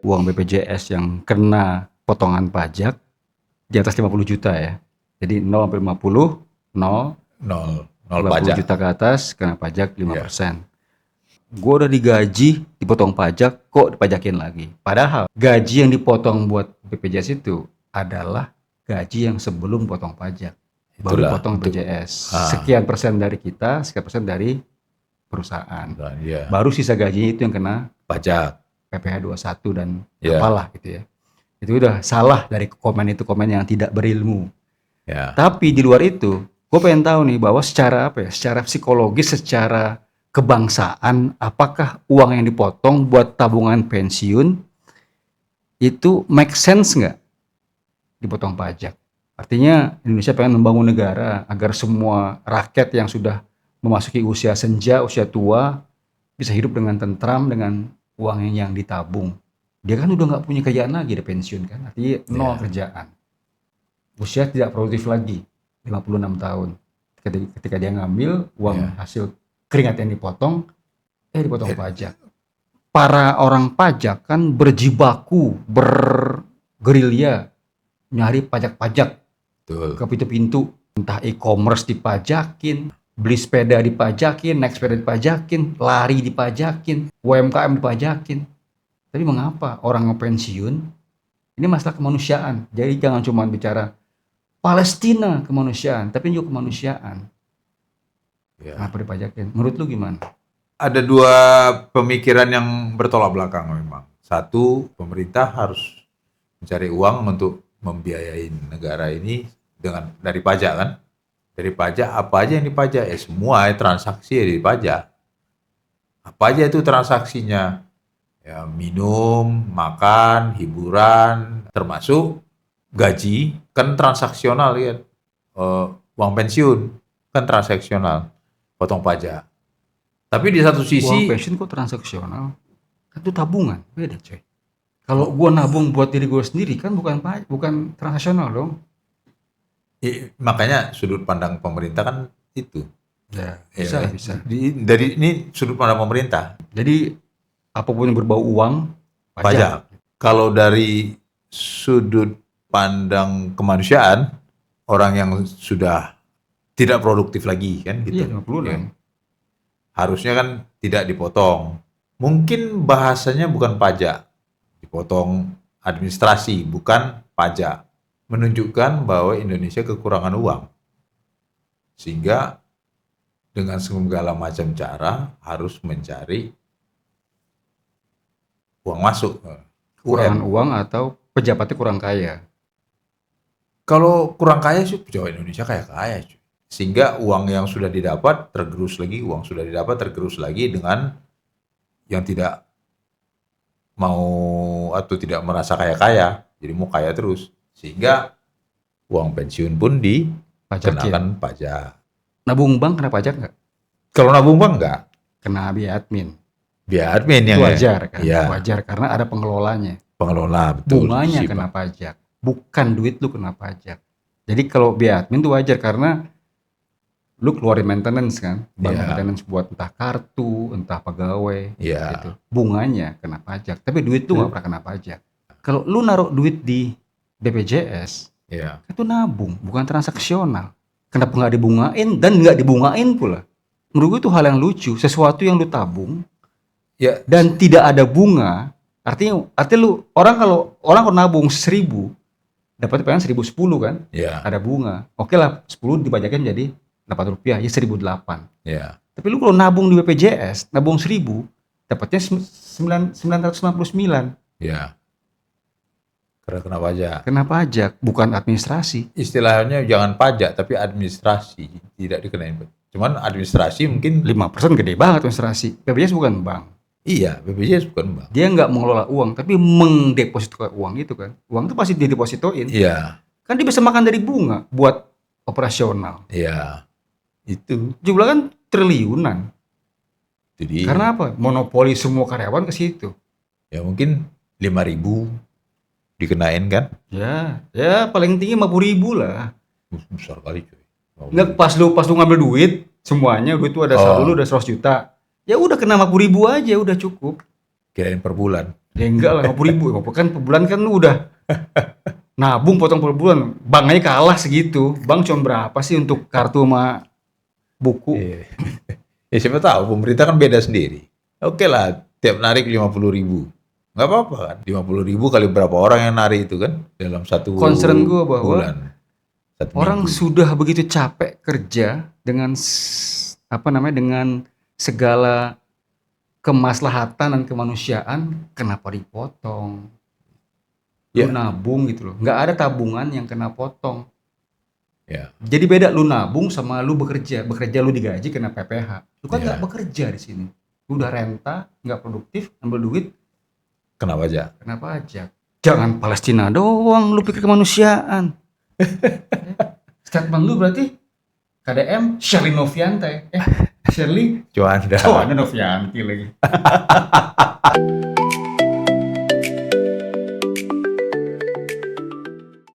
uang BPJS yang kena potongan pajak di atas 50 juta ya. Jadi 0 sampai 50, 0, 0 50 pajak. juta ke atas kena pajak 5%. Iya. Gue udah digaji, dipotong pajak, kok dipajakin lagi. Padahal gaji yang dipotong buat BPJS itu adalah gaji yang sebelum potong pajak. Baru Itulah potong untuk BPJS. Sekian persen dari kita, sekian persen dari perusahaan. ya, Baru sisa gajinya itu yang kena pajak. PPh 21 dan Ya. apalah gitu ya. Itu udah salah dari komen itu, komen yang tidak berilmu. Ya. Tapi di luar itu, gue pengen tahu nih bahwa secara apa ya, secara psikologis, secara kebangsaan, apakah uang yang dipotong buat tabungan pensiun itu make sense nggak dipotong pajak? Artinya Indonesia pengen membangun negara agar semua rakyat yang sudah memasuki usia senja, usia tua bisa hidup dengan tentram dengan uang yang ditabung. Dia kan udah nggak punya kerjaan lagi, di pensiun kan, artinya nol kerjaan. Usia tidak produktif lagi, 56 tahun. Ketika dia ngambil uang hasil keringat yang dipotong pajak. Para orang pajak kan berjibaku, bergerilya, nyari pajak-pajak ke pintu-pintu. Entah e-commerce dipajakin, beli sepeda dipajakin, naik sepeda dipajakin, lari dipajakin, UMKM dipajakin. Tapi mengapa orang mau pensiun? Ini masalah kemanusiaan. Jadi jangan cuma bicara Palestina kemanusiaan, tapi juga kemanusiaan. Kenapa dipajakin? Menurut lu gimana? Ada dua pemikiran yang bertolak belakang memang. Satu, pemerintah harus mencari uang untuk membiayai negara ini dari pajak kan. Dari pajak, apa aja yang dipajak? Ya semua transaksi ya dipajak. Apa aja itu transaksinya? Ya minum, makan, hiburan, termasuk gaji, kan transaksional ya. Uang pensiun, kan transaksional, potong pajak. Tapi di satu sisi... Uang pensiun kok transaksional? Kan itu tabungan, beda coy. Kalau gua nabung buat diri gue sendiri kan bukan transaksional dong. Makanya sudut pandang pemerintah kan itu. Ya, bisa. Dari ini sudut pandang pemerintah. Jadi apapun yang berbau uang, pajak. Kalau dari sudut pandang kemanusiaan, orang yang sudah tidak produktif lagi kan gitu. Iya, 50 lah. Harusnya kan tidak dipotong. Mungkin bahasanya bukan pajak. Dipotong administrasi, bukan pajak. Menunjukkan bahwa Indonesia kekurangan uang. Sehingga dengan segala macam cara harus mencari uang masuk. Kurangan uang atau pejabatnya kurang kaya? Kalau kurang kaya sih pejabat Indonesia kaya. Sehingga uang yang sudah didapat tergerus lagi, dengan yang tidak mau atau tidak merasa kaya. Jadi mau kaya terus. Sehingga uang pensiun pun dikenakan pajak. Nabung bank kena pajak nggak? Kalau nabung bank nggak. Kena biaya admin. Biaya admin yang wajar kan? Ya. Wajar karena ada pengelolanya. Pengelola, betul. Bunganya kena pajak. Bukan duit lu kena pajak. Jadi kalau biaya admin itu wajar karena lu keluarin maintenance kan? Maintenance buat entah kartu, entah pegawai gitu. Bunganya kena pajak. Tapi duit lu nggak pernah kena pajak. Kalau lu naruh duit di BPJS, itu nabung, bukan transaksional. Kenapa nggak dibungain dan nggak dibungain pula? Menurut gue itu hal yang lucu. Sesuatu yang lu tabung dan tidak ada bunga, artinya lu kalau nabung 1.000, dapat pengen 1.010 kan? Ada bunga. Oke lah, 10 dipajakin jadi Rp8, ya 1.008. Tapi lu kalau nabung di BPJS, nabung 1.000, dapatnya 999. Karena kena pajak. Kena pajak, bukan administrasi. Istilahnya jangan pajak, tapi administrasi. Tidak dikenain pajak. Cuman administrasi mungkin 5% gede banget administrasi. BPJS bukan bank. Iya, BPJS bukan bank. Dia nggak mengelola uang, tapi mengdepositokan uang itu kan. Uang itu pasti didepositoin. Iya. Kan dia bisa makan dari bunga buat operasional. Iya. Itu. Jumlah kan triliunan. Jadi, karena apa? Monopoli semua karyawan ke situ. Ya mungkin 5.000 dikenain kan? Ya paling tinggi 50.000 lah. Besar kali cuy. Nggak, pas lu ngambil duit semuanya, duit itu ada saldo lu udah 100 juta. Ya udah kena 50.000 aja udah cukup. Kirain per bulan. Ya enggak lah, 50.000 kan per bulan kan lu udah nabung potong per bulan. Bank aja kalah segitu. Bank cuma berapa sih untuk kartu sama buku? Iya. Ya siapa tahu pemerintah kan beda sendiri. Oke lah, tiap narik 50.000. Nggak apa-apa kan. 50.000 kali berapa orang yang narik itu kan dalam satu Concern gua bahwa bulan, satu orang minggu. sudah begitu capek kerja dengan dengan segala kemaslahatan dan kemanusiaan, kenapa dipotong? Lu Ya, nabung gitu loh. Nggak ada tabungan yang kena potong. ya, Jadi beda lu nabung sama lu bekerja. Bekerja lu digaji kena PPh. Lu kan nggak ya. bekerja di sini. Lu udah renta, nggak produktif, ambil duit, Kenapa aja? kena pajak. Jangan Palestina doang lu pikir kemanusiaan. Statement lu berarti KDM Shirley Noviante. Shirley Juanda. Novianti lagi.